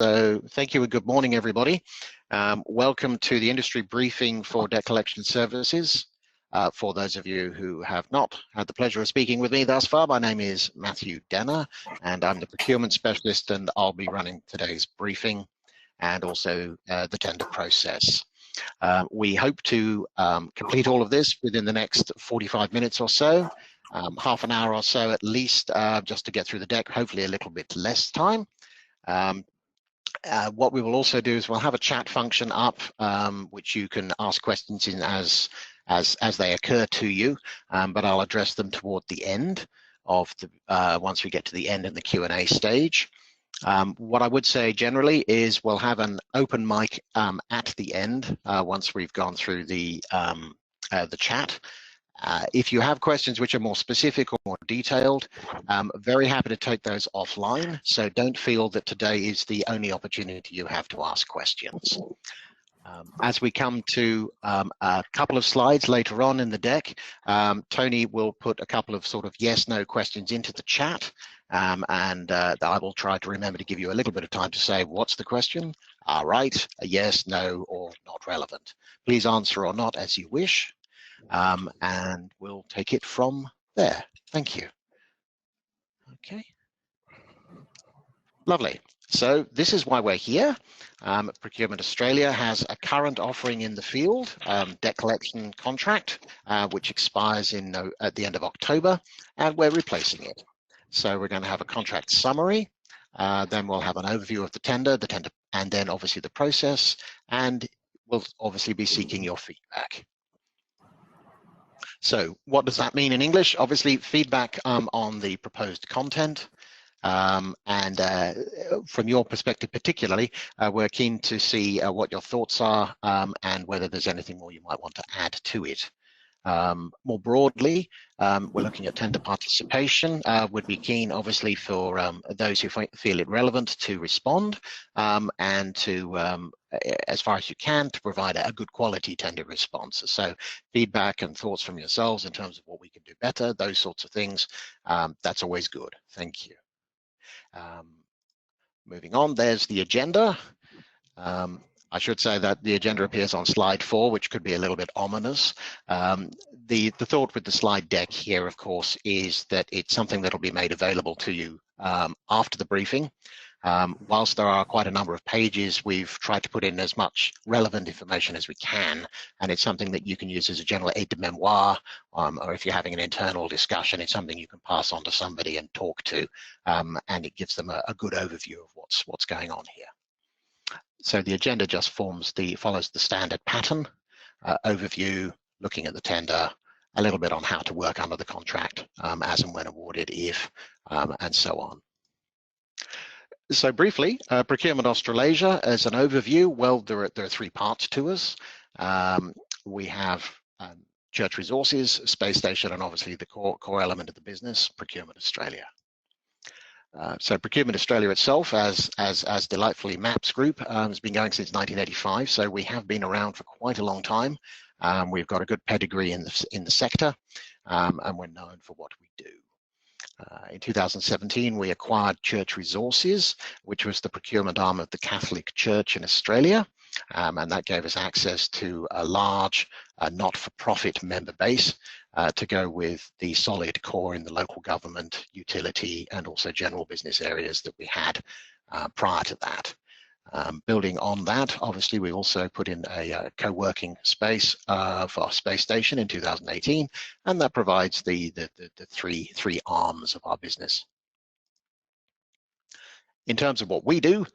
So thank you and good morning, everybody. Welcome to the industry briefing for debt collection services. For those of you who have not had the pleasure of speaking with me thus far, my name is Matthew Denner, and I'm the procurement specialist, and I'll be running today's briefing and also the tender process. We hope to complete all of this within the next 45 minutes or so, half an hour or so at least, just to get through the deck, hopefully a little bit less time. What we will also do is we'll have a chat function up, which you can ask questions in as they occur to you, but I'll address them toward the end of the once we get to the end in the Q&A stage. What I would say generally is we'll have an open mic at the end once we've gone through the chat. If you have questions which are more specific or more detailed, very happy to take those offline. So don't feel that today is the only opportunity you have to ask questions. As we come to a couple of slides later on in the deck, Tony will put a couple of sort of yes/no questions into the chat, and I will try to remember to give you a little bit of time to say, what's the question? All right, a yes, no, or not relevant. Please answer or not as you wish. And we'll take it from there. Thank you. Okay. Lovely. So this is why we're here. Procurement Australia has a current offering in the field, debt collection contract, which expires at the end of October, and we're replacing it. So we're going to have a contract summary, then we'll have an overview of the tender, and then obviously the process, and we'll obviously be seeking your feedback. So what does that mean in English? Obviously, feedback on the proposed content. And from your perspective particularly, we're keen to see what your thoughts are and whether there's anything more you might want to add to it. More broadly, we're looking at tender participation. Would be keen, obviously, for those who feel it relevant to respond and to, as far as you can, to provide a good quality tender response. So feedback and thoughts from yourselves in terms of what we can do better, those sorts of things, that's always good. Thank you. Moving on, there's the agenda. I should say that the agenda appears on slide 4, which could be a little bit ominous. The thought with the slide deck here, of course, is that it's something that will be made available to you after the briefing. Whilst there are quite a number of pages, we've tried to put in as much relevant information as we can, and it's something that you can use as a general aide de memoire, or if you're having an internal discussion, it's something you can pass on to somebody and talk to, and it gives them a good overview of what's going on here. So the agenda just follows the standard pattern, overview, looking at the tender, a little bit on how to work under the contract as and when awarded, if, and so on. So briefly, Procurement Australasia as an overview, well, there are 3 parts to us. We have Church Resources, Space Station, and obviously the core element of the business, Procurement Australia. So Procurement Australia itself, as delightfully MAPS Group, has been going since 1985. So we have been around for quite a long time. We've got a good pedigree in the sector, and we're known for what we do. In 2017, we acquired Church Resources, which was the procurement arm of the Catholic Church in Australia, and that gave us access to a large not-for-profit member base to go with the solid core in the local government, utility, and also general business areas that we had prior to that. Building on that, obviously, we also put in a co-working space for our space station in 2018, and that provides the three arms of our business. In terms of what we do,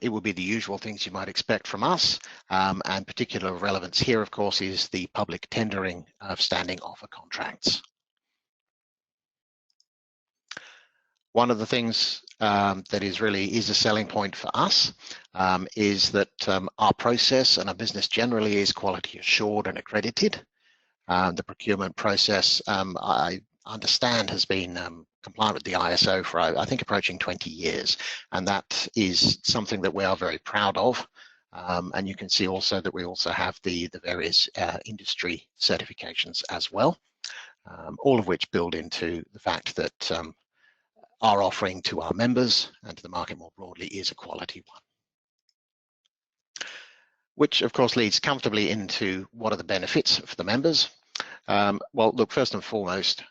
it will be the usual things you might expect from us, and particular relevance here, of course, is the public tendering of standing offer contracts. One of the things that is a selling point for us is that our process and our business generally is quality assured and accredited. The procurement process, I understand, has been compliant with the ISO for, I think, approaching 20 years. And that is something that we are very proud of. And you can see also that we also have the various industry certifications as well, all of which build into the fact that our offering to our members and to the market more broadly is a quality one. which of course leads comfortably into what are the benefits for the members. Well, look, first and foremost,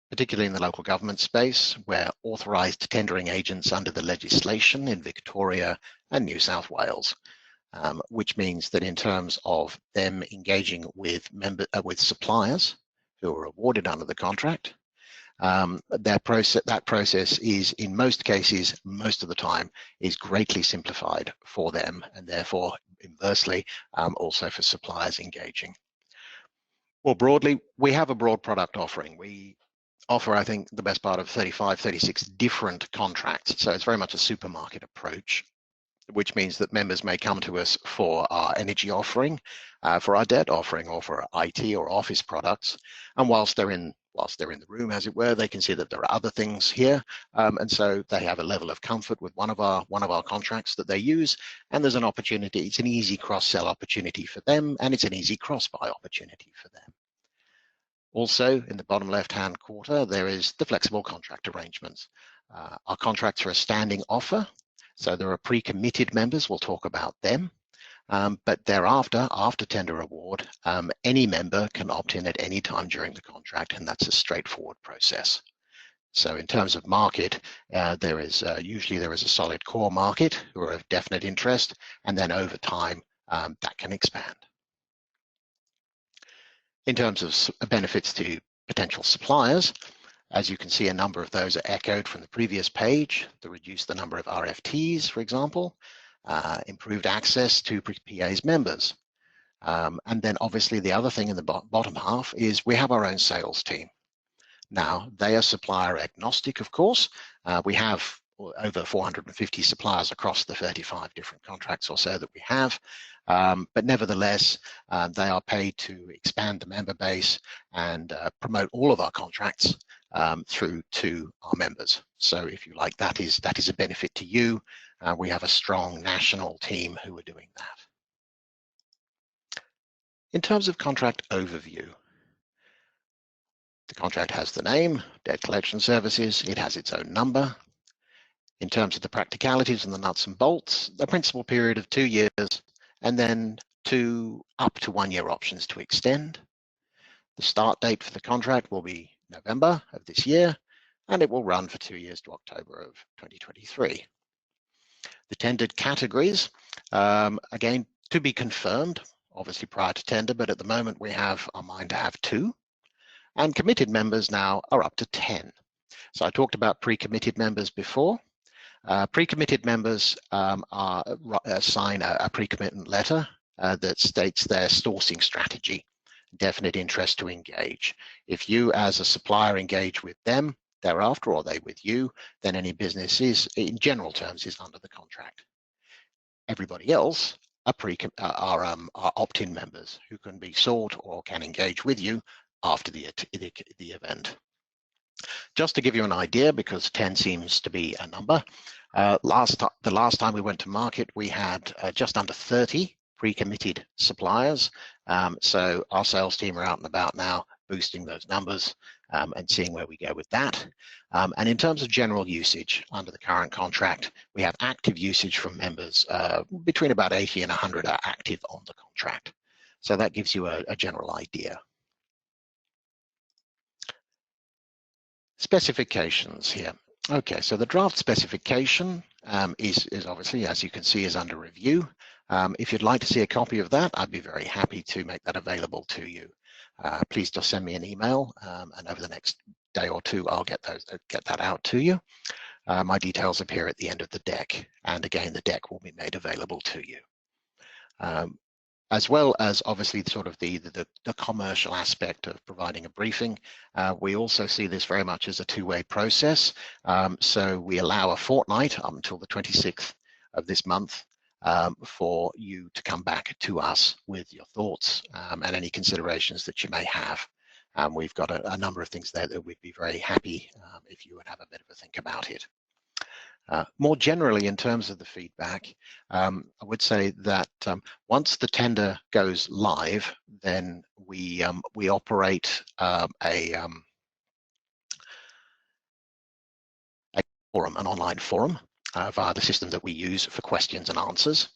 particularly in the local government space, we're authorised tendering agents under the legislation in Victoria and New South Wales, which means that in terms of them engaging with suppliers who are awarded under the contract, that process is, in most cases, most of the time, is greatly simplified for them, and therefore, inversely, also for suppliers engaging. More broadly, we have a broad product offering. We offer, I think, the best part of 35, 36 different contracts. So it's very much a supermarket approach, which means that members may come to us for our energy offering, for our debt offering, or for IT or office products. And whilst they're in the room, as it were, they can see that there are other things here, and so they have a level of comfort with one of our contracts that they use. And there's an opportunity. It's an easy cross-sell opportunity for them, and it's an easy cross-buy opportunity for them. Also, in the bottom left-hand quarter, there is the flexible contract arrangements. Our contracts are a standing offer, so there are pre-committed members. We'll talk about them. But thereafter, after tender award, any member can opt in at any time during the contract, and that's a straightforward process. So in terms of market, usually there is a solid core market who are of definite interest, and then over time, that can expand. In terms of benefits to potential suppliers, as you can see, a number of those are echoed from the previous page. To reduce the number of RFTs, for example, improved access to PA's members. And then obviously the other thing in the bottom half is we have our own sales team. Now, they are supplier agnostic, of course. We have over 450 suppliers across the 35 different contracts or so that we have. But nevertheless, they are paid to expand the member base and promote all of our contracts through to our members. So if you like, that is a benefit to you. We have a strong national team who are doing that. In terms of contract overview, the contract has the name, Debt Collection Services. It has its own number. In terms of the practicalities and the nuts and bolts, the principal period of 2 years, and then up to 1 year options to extend. The start date for the contract will be November of this year, and it will run for 2 years to October of 2023. The tendered categories, again, to be confirmed, obviously prior to tender, but at the moment we have our mind to have 2, and committed members now are up to 10. So I talked about pre-committed members before. Pre-committed members sign a pre-commitment letter that states their sourcing strategy, definite interest to engage. If you as a supplier engage with them thereafter, or they with you, then any business is, in general terms, is under the contract. Everybody else are opt-in members who can be sought or can engage with you after the event. Just to give you an idea, because 10 seems to be a number, the last time we went to market, we had just under 30 pre-committed suppliers. So our sales team are out and about now, boosting those numbers and seeing where we go with that. And in terms of general usage under the current contract, we have active usage from members. Between about 80 and 100 are active on the contract. So that gives you a general idea. Specifications here. Okay, so the draft specification is obviously, as you can see, is under review. If you'd like to see a copy of that, I'd be very happy to make that available to you. Please just send me an email, and over the next day or two, I'll get that out to you. My details appear at the end of the deck, and again, the deck will be made available to you. As well as obviously sort of the commercial aspect of providing a briefing, we also see this very much as a two-way process. So we allow a fortnight up until the 26th of this month for you to come back to us with your thoughts and any considerations that you may have. We've got a number of things there that we'd be very happy if you would have a bit of a think about it. More generally, in terms of the feedback, I would say that once the tender goes live, then we operate a forum, an online forum, via the system that we use for questions and answers.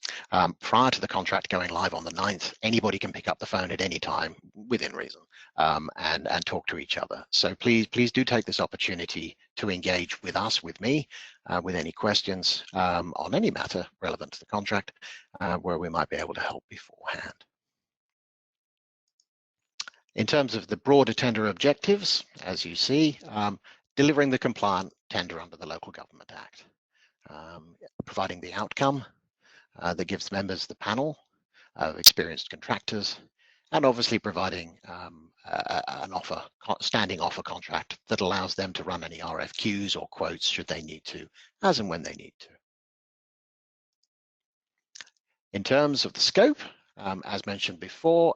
Prior to the contract going live on the 9th, anybody can pick up the phone at any time within reason and talk to each other. So please do take this opportunity to engage with us, with me, with any questions on any matter relevant to the contract where we might be able to help beforehand. In terms of the broader tender objectives, as you see, delivering the compliant tender under the Local Government Act, providing the outcome that gives members the panel of experienced contractors, and obviously providing an standing offer contract that allows them to run any RFQs or quotes should they need to, as and when they need to. In terms of the scope, as mentioned before,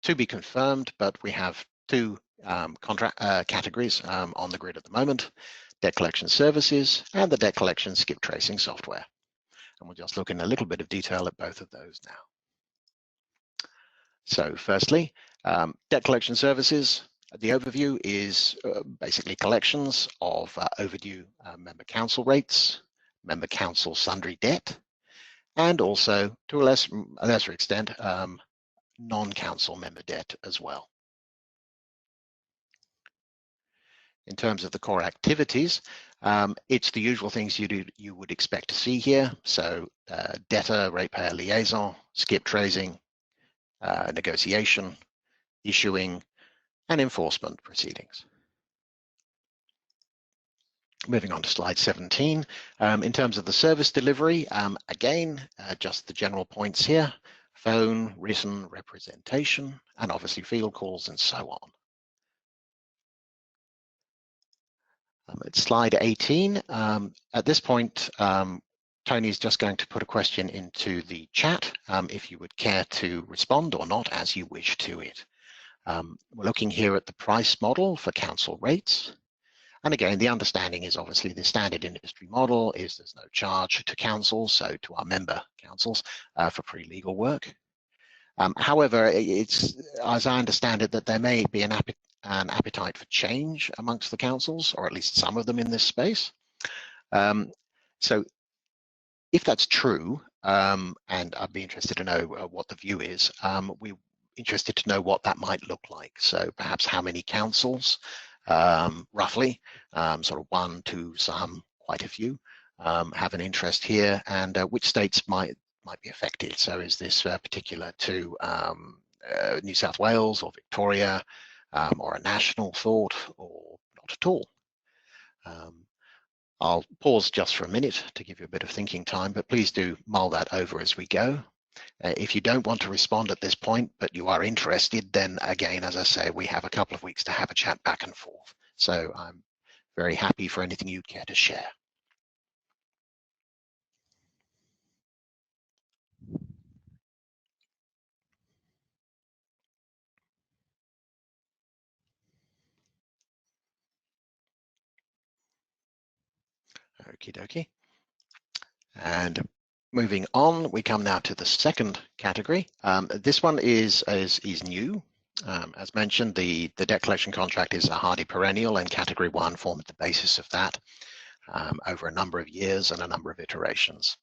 to be confirmed, but we have two contract categories on the grid at the moment: debt collection services and the debt collection skip tracing software. And we'll just look in a little bit of detail at both of those now. So firstly, debt collection services. The overview is basically collections of overdue member council rates, member council sundry debt, and also, to a lesser extent, non-council member debt as well. In terms of the core activities, it's the usual things you would expect to see here. So debtor, ratepayer liaison, skip tracing, negotiation, issuing, and enforcement proceedings. Moving on to slide 17. In terms of the service delivery, again, just the general points here: phone, written representation, and obviously field calls and so on. At slide 18, at this point, Tony's just going to put a question into the chat if you would care to respond or not, as you wish to it. We're looking here at the price model for council rates. And again, the understanding is obviously the standard industry model is there's no charge to councils, so to our member councils, for pre-legal work. However, it's, as I understand it, that there may be an appetite for change amongst the councils, or at least some of them in this space. So if that's true, and I'd be interested to know what the view is, we're interested to know what that might look like. So perhaps how many councils, roughly, sort of 1, 2, some, quite a few, have an interest here, and which states might be affected. So is this particular to New South Wales or Victoria, or a national thought, or not at all? I'll pause just for a minute to give you a bit of thinking time, but please do mull that over as we go. If you don't want to respond at this point, but you are interested, then again, as I say, we have a couple of weeks to have a chat back and forth. So I'm very happy for anything you'd care to share. Okie dokie. And moving on, we come now to the second category. This one is new. As mentioned, the debt collection contract is a hardy perennial, and Category 1 formed the basis of that over a number of years and a number of iterations.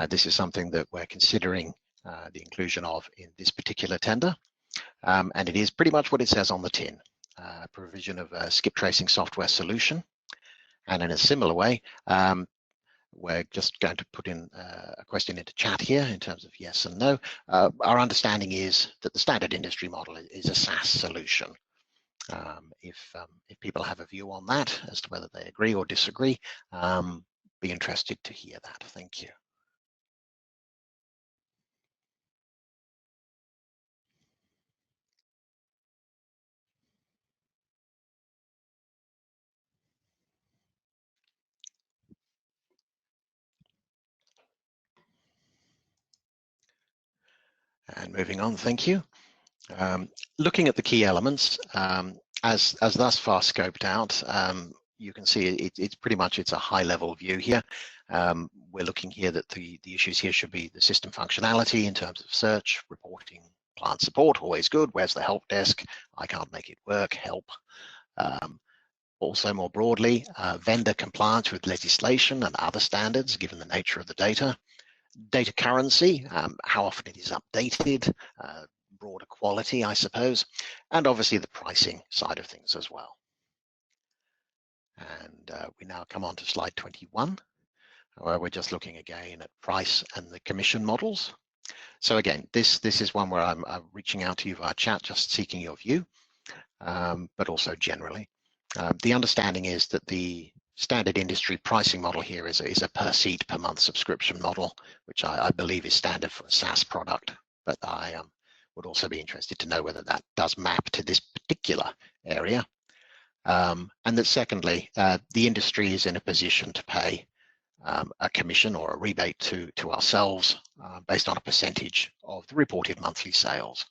This is something that we're considering the inclusion of in this particular tender, and it is pretty much what it says on the tin: provision of a skip tracing software solution. And in a similar way, we're just going to put in a question into chat here in terms of yes and no. Our understanding is that the standard industry model is a SaaS solution. If people have a view on that as to whether they agree or disagree, be interested to hear that. Thank you. And moving on, thank you. Looking at the key elements, as thus far scoped out, you can see it's pretty much, it's a high level view here. We're looking here that the issues here should be the system functionality in terms of search, reporting, client support, always good. Where's the help desk? I can't make it work, help. Also more broadly, vendor compliance with legislation and other standards given the nature of the data. Data currency, how often it is updated, broader quality, I suppose, and obviously the pricing side of things as well. And we now come on to slide 21, where we're just looking again at price and the commission models. So again, this is one where I'm reaching out to you via chat, just seeking your view, but also generally. The understanding is that the standard industry pricing model here is a per seat per month subscription model, which I believe is standard for a SaaS product, but I would also be interested to know whether that does map to this particular area. And that secondly, the industry is in a position to pay a commission or a rebate to ourselves based on a percentage of the reported monthly sales.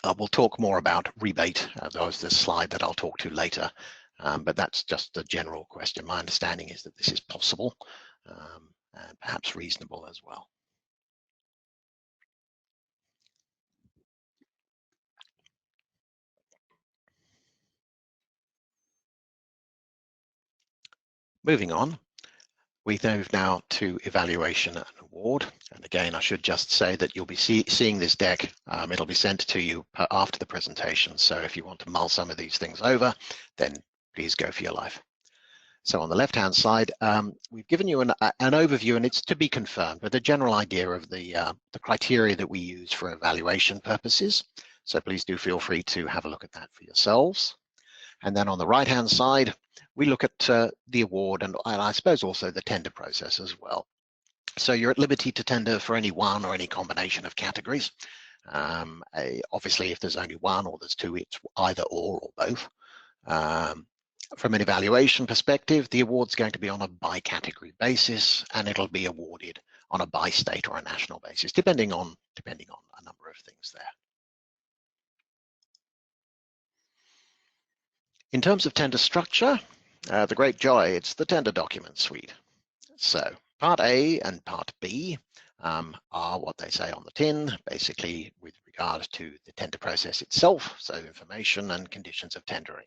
We'll talk more about rebate. There's this slide that I'll talk to later, but that's just a general question. My understanding is that this is possible and perhaps reasonable as well. Moving on, we move now to evaluation and award. And again, I should just say that you'll be seeing this deck. It'll be sent to you after the presentation. So if you want to mull some of these things over, then please go for your life. So on the left-hand side, we've given you an overview, and it's to be confirmed, but a general idea of the criteria that we use for evaluation purposes. So please do feel free to have a look at that for yourselves. And then on the right-hand side, we look at the award and I suppose also the tender process as well. So you're at liberty to tender for any one or any combination of categories. Obviously, if there's only one or there's two, it's either or both. From an evaluation perspective, the award's going to be on a by-category basis, and it'll be awarded on a by-state or a national basis, depending on a number of things there. In terms of tender structure, the great joy, it's the tender document suite. So Part A and Part B are what they say on the tin, basically with regard to the tender process itself, so information and conditions of tendering.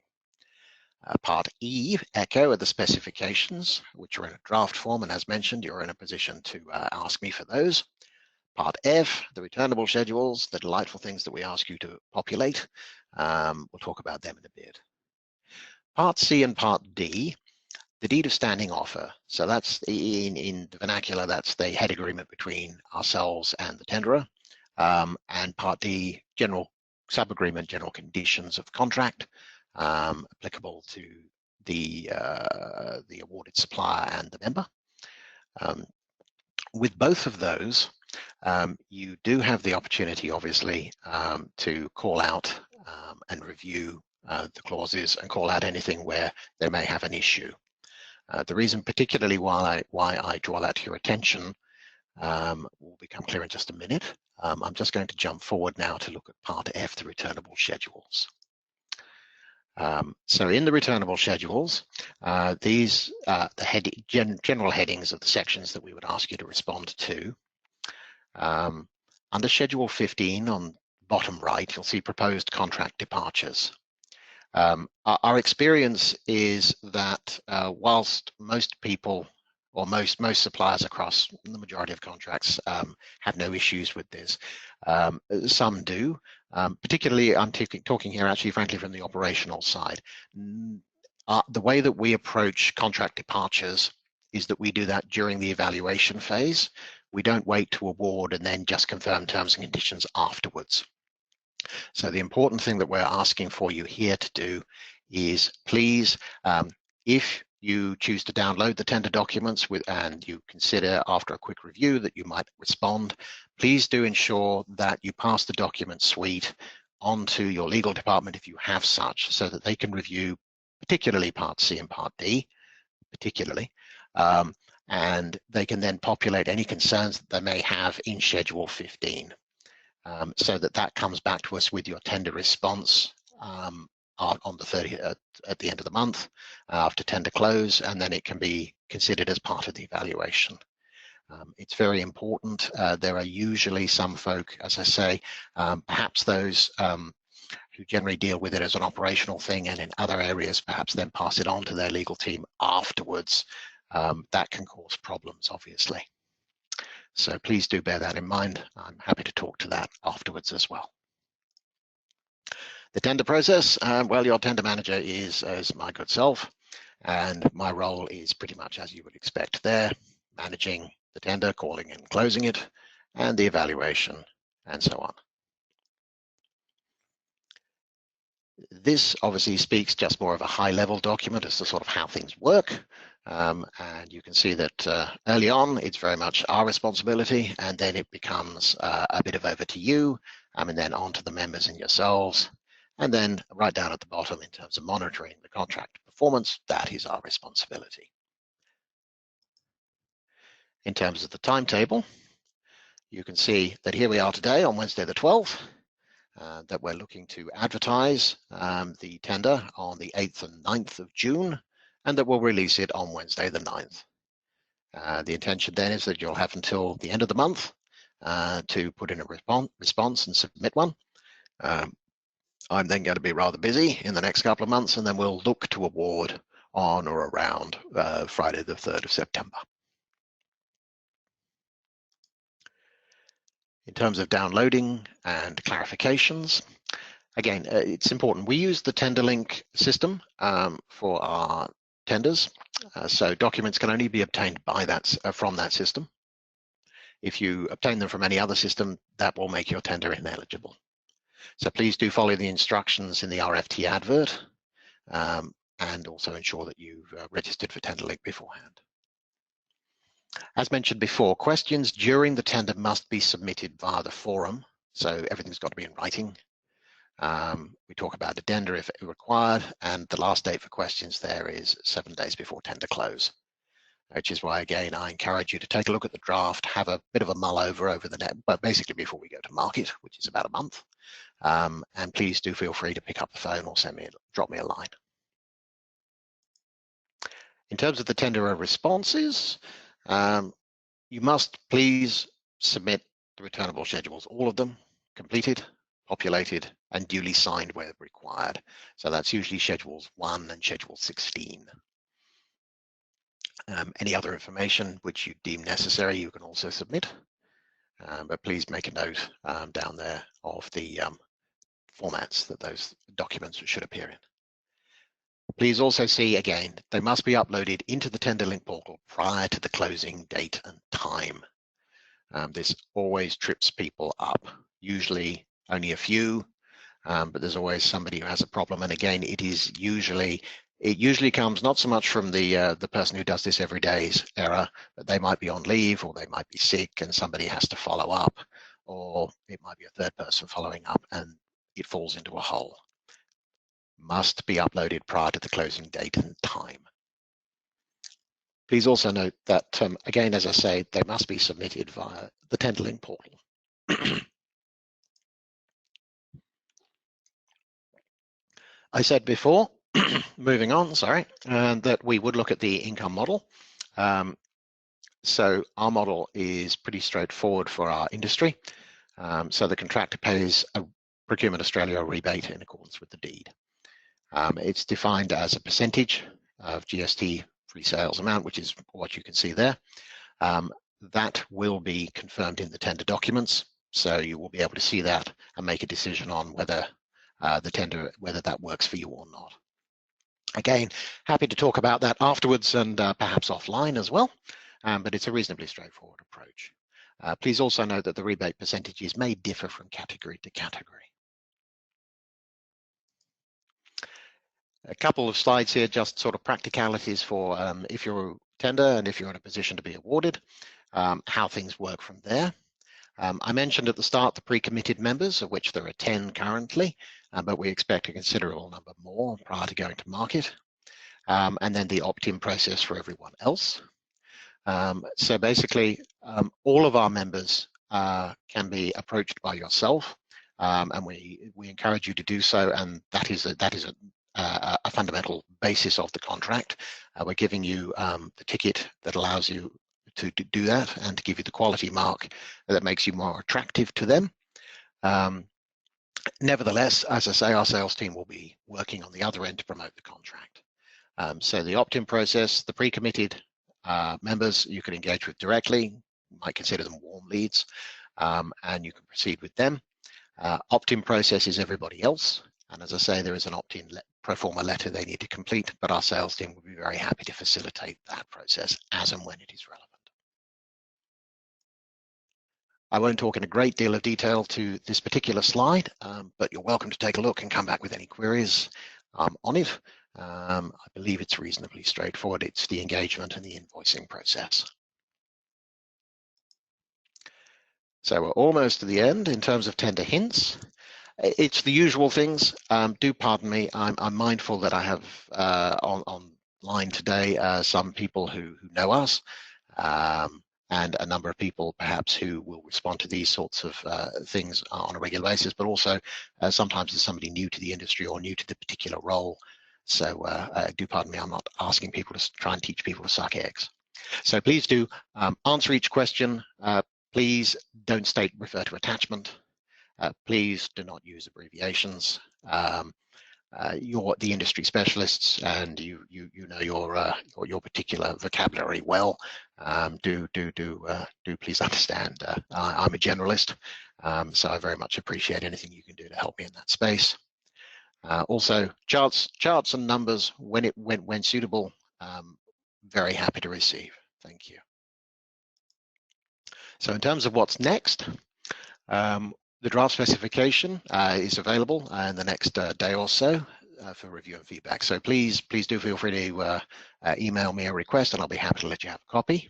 Part E, Echo, are the specifications, which are in a draft form, and as mentioned, you're in a position to ask me for those. Part F, the returnable schedules, the delightful things that we ask you to populate. We'll talk about them in a bit. Part C and Part D, the deed of standing offer. So that's in the vernacular, that's the head agreement between ourselves and the tenderer. And Part D, general sub-agreement, general conditions of contract, applicable to the awarded supplier and the member. With both of those, you do have the opportunity, obviously, to call out and review the clauses and call out anything where they may have an issue. The reason particularly why I draw that to your attention will become clear in just a minute. I'm just going to jump forward now to look at Part F, the returnable schedules. So in the returnable schedules, these are the general headings of the sections that we would ask you to respond to. Under Schedule 15 on bottom right, you'll see proposed contract departures. Our experience is that whilst most people or most suppliers across the majority of contracts have no issues with this, some do. Particularly, I'm talking here actually, frankly, from the operational side. The way that we approach contract departures is that we do that during the evaluation phase. We don't wait to award and then just confirm terms and conditions afterwards. So the important thing that we're asking for you here to do is please, if you choose to download the tender documents and you consider after a quick review that you might respond, please do ensure that you pass the document suite onto your legal department if you have such, so that they can review particularly Part C and Part D, particularly, and they can then populate any concerns that they may have in Schedule 15. So that comes back to us with your tender response on the 30th at the end of the month after tender close, and then it can be considered as part of the evaluation. It's very important. There are usually some folk, as I say, perhaps those who generally deal with it as an operational thing, and in other areas perhaps then pass it on to their legal team afterwards. That can cause problems, obviously. So please do bear that in mind. I'm happy to talk to that afterwards as well. The tender process, well, your tender manager is my good self, and my role is pretty much as you would expect there, managing the tender, calling and closing it, and the evaluation, and so on. This obviously speaks just more of a high-level document as to sort of how things work. And you can see that early on, it's very much our responsibility, and then it becomes a bit of over to you, and then on to the members and yourselves. And then right down at the bottom, in terms of monitoring the contract performance, that is our responsibility. In terms of the timetable, you can see that here we are today on Wednesday the 12th. That we're looking to advertise the tender on the 8th and 9th of June, and that we'll release it on Wednesday the 9th. The intention then is that you'll have until the end of the month to put in a response and submit one. I'm then going to be rather busy in the next couple of months, and then we'll look to award on or around Friday the 3rd of September. In terms of downloading and clarifications, again, it's important. We use the TenderLink system for our tenders, so documents can only be obtained by from that system. If you obtain them from any other system, that will make your tender ineligible. So please do follow the instructions in the RFT advert, and also ensure that you've registered for TenderLink beforehand. As mentioned before, questions during the tender must be submitted via the forum, so everything's got to be in writing. We talk about addenda if required, and the last date for questions there is 7 days before tender close, which is why, again, I encourage you to take a look at the draft, have a bit of a mull over the net, but basically before we go to market, which is about a month. And please do feel free to pick up the phone or drop me a line. In terms of the tender responses, you must please submit the returnable schedules, all of them, completed, populated, and duly signed where required. So that's usually schedules 1 and schedule 16. Any other information which you deem necessary, you can also submit, but please make a note down there of the formats that those documents should appear in. Please also see, again, they must be uploaded into the TenderLink portal prior to the closing date and time. This always trips people up, usually only a few, but there's always somebody who has a problem. And again, it usually comes not so much from the person who does this every day's error, but they might be on leave, or they might be sick and somebody has to follow up, or it might be a third person following up and it falls into a hole. Must be uploaded prior to the closing date and time. Please also note that, again, as I say, they must be submitted via the TenderLink portal. I said before, moving on, sorry, that we would look at the income model. So our model is pretty straightforward for our industry. So the contractor pays a Procurement Australia rebate in accordance with the deed. It's defined as a percentage of GST free sales amount, which is what you can see there. That will be confirmed in the tender documents, so you will be able to see that and make a decision on whether whether that works for you or not. Again, happy to talk about that afterwards and perhaps offline as well, but it's a reasonably straightforward approach. Please also note that the rebate percentages may differ from category to category. A couple of slides here, just sort of practicalities for if you're a tender and if you're in a position to be awarded, how things work from there. I mentioned at the start the pre-committed members, of which there are 10 currently, but we expect a considerable number more prior to going to market. And then the opt-in process for everyone else. So basically, all of our members can be approached by yourself, and we encourage you to do so, and that is a fundamental basis of the contract. We're giving you the ticket that allows you to do that and to give you the quality mark that makes you more attractive to them. Nevertheless, as I say, our sales team will be working on the other end to promote the contract. So the opt-in process, the pre-committed members you can engage with directly, you might consider them warm leads, and you can proceed with them. Opt-in process is everybody else. And as I say, there is an opt-in pro forma letter they need to complete, but our sales team will be very happy to facilitate that process as and when it is relevant. I won't talk in a great deal of detail to this particular slide, but you're welcome to take a look and come back with any queries on it. I believe it's reasonably straightforward. It's the engagement and the invoicing process. So we're almost to the end in terms of tender hints. It's the usual things. Do pardon me. I'm mindful that I have online today some people who know us. And a number of people perhaps who will respond to these sorts of things on a regular basis, but also sometimes there's somebody new to the industry or new to the particular role. So do pardon me, I'm not asking people to try and teach people to suck eggs. So please do answer each question. Please don't refer to attachment. Please do not use abbreviations. You're the industry specialists, and you know your particular vocabulary well. Do please understand. I'm a generalist, so I very much appreciate anything you can do to help me in that space. Also, charts and numbers when suitable. Very happy to receive. Thank you. So in terms of what's next. The draft specification is available in the next day or so for review and feedback. So please do feel free to email me a request, and I'll be happy to let you have a copy.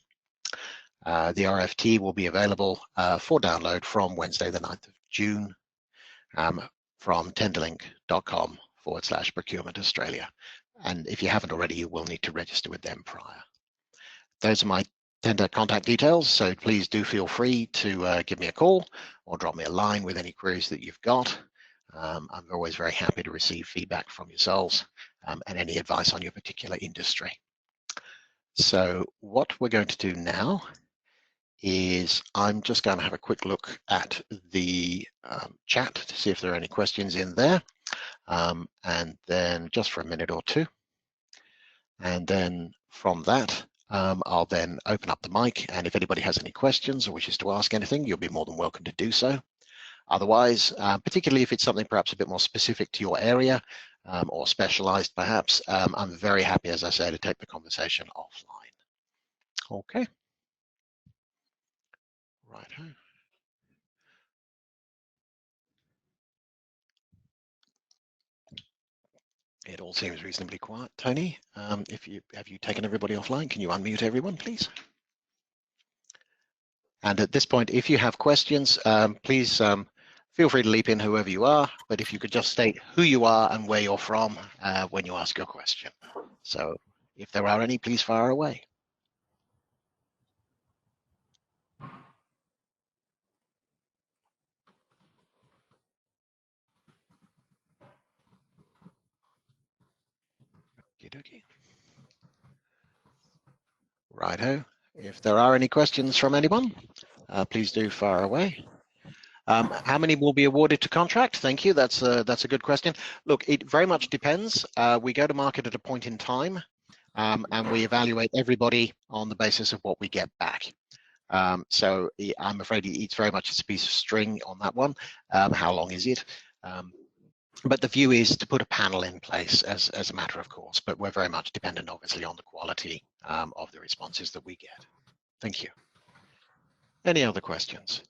The RFT will be available for download from Wednesday, the 9th of June, from tenderlink.com/Procurement Australia. And if you haven't already, you will need to register with them prior. Those are my tender contact details, so please do feel free to give me a call or drop me a line with any queries that you've got. I'm always very happy to receive feedback from yourselves and any advice on your particular industry. So what we're going to do now is I'm just going to have a quick look at the chat to see if there are any questions in there, and then just for a minute or two. And then from that, I'll then open up the mic, and if anybody has any questions or wishes to ask anything, you'll be more than welcome to do so. Otherwise, particularly if it's something perhaps a bit more specific to your area or specialized perhaps, I'm very happy, as I say, to take the conversation offline. Okay. Right. It all seems reasonably quiet. Tony, have you taken everybody offline? Can you unmute everyone, please? And at this point, if you have questions, please feel free to leap in whoever you are, but if you could just state who you are and where you're from when you ask your question. So if there are any, please fire away. Okey-dokey. Righto. If there are any questions from anyone, please do fire away. How many will be awarded to contract? Thank you. That's a good question. Look, it very much depends. We go to market at a point in time, and we evaluate everybody on the basis of what we get back. So I'm afraid it's very much a piece of string on that one. How long is it? But the view is to put a panel in place as a matter of course, but we're very much dependent, obviously, on the quality of the responses that we get. Thank you. Any other questions?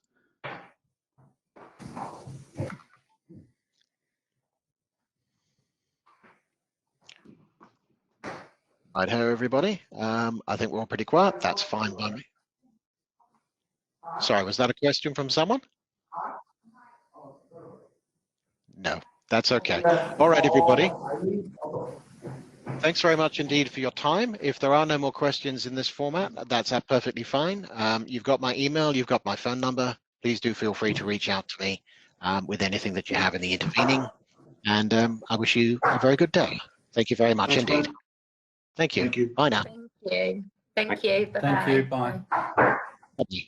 Right, hello everybody. I think we're all pretty quiet. That's fine by me. Sorry, was that a question from someone? No, that's okay. All right, everybody. Thanks very much indeed for your time. If there are no more questions in this format, that's perfectly fine. You've got my email, you've got my phone number. Please do feel free to reach out to me with anything that you have in the intervening. And I wish you a very good day. Thank you very much indeed. Thank you. Bye now. Thank you. Thank you. Bye-bye. Thank you. Bye. Bye.